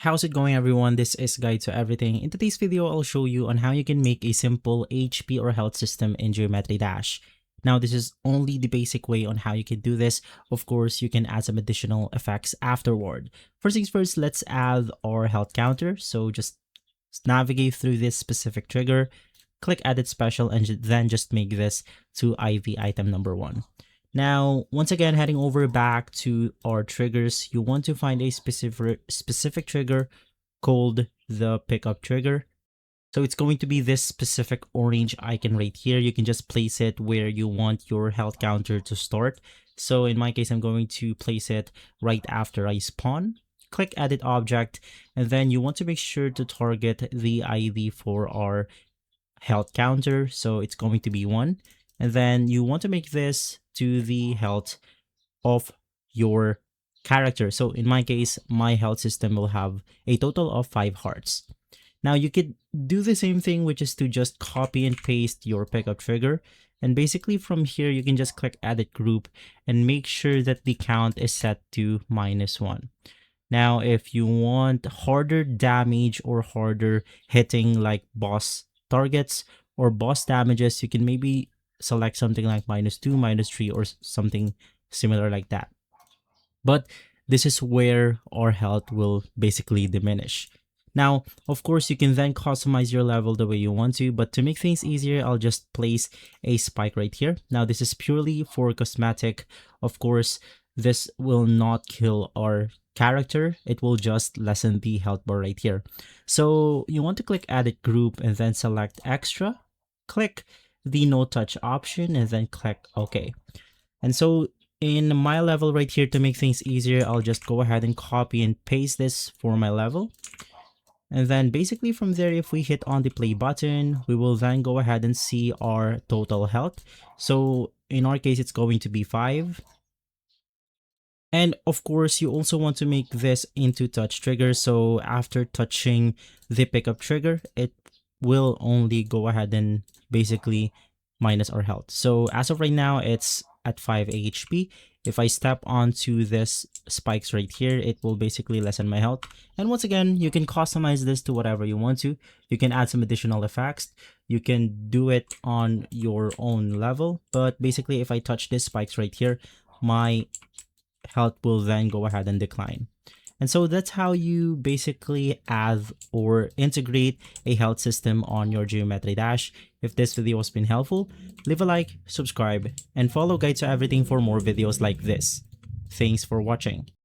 How's it going, everyone? This is Guide to Everything. In today's video, I'll show you on how you can make a simple HP or health system in Geometry Dash. Now, this is only the basic way on how you can do this. Of course, you can add some additional effects afterward. First things first, let's add our health counter. So just navigate through this specific trigger, click Edit Special, and then just make this to IV item number 1. Now, once again, heading over back to our triggers, you want to find a specific trigger called the pickup trigger. So it's going to be this specific orange icon right here. You can just place it where you want your health counter to start. So in my case, I'm going to place it right after I spawn. Click Edit Object, and then you want to make sure to target the IV for our health counter. So it's going to be 1. And then you want to make this to the health of your character. So in my case, my health system will have a total of 5 hearts. Now you could do the same thing, which is to just copy and paste your pickup trigger. And basically from here, you can just click Edit Group and make sure that the count is set to -1. Now, if you want harder damage or harder hitting like boss targets or boss damages, you can maybe select something like -2, -3, or something similar like that. But this is where our health will basically diminish. Now, of course, you can then customize your level the way you want to, but to make things easier, I'll just place a spike right here. Now, this is purely for cosmetic. Of course, this will not kill our character. It will just lessen the health bar right here. So you want to click Edit Group and then select Extra. Click the no touch option and then click OK. And so in my level right here, to make things easier, I'll just go ahead and copy and paste this for my level. And then basically from there, if we hit on the play button, we will then go ahead and see our total health. So in our case, it's going to be 5. And of course, you also want to make this into touch trigger. So after touching the pickup trigger, it will only go ahead and basically minus our health. So as of right now, it's at 5 HP. If I step onto this spikes right here, it will basically lessen my health. And once again, you can customize this to whatever you want to. You can add some additional effects. You can do it on your own level. But basically, if I touch this spikes right here, my health will then go ahead and decline. And so that's how you basically add or integrate a health system on your Geometry Dash. If this video has been helpful, leave a like, subscribe, and follow Guide to Everything for more videos like this. Thanks for watching.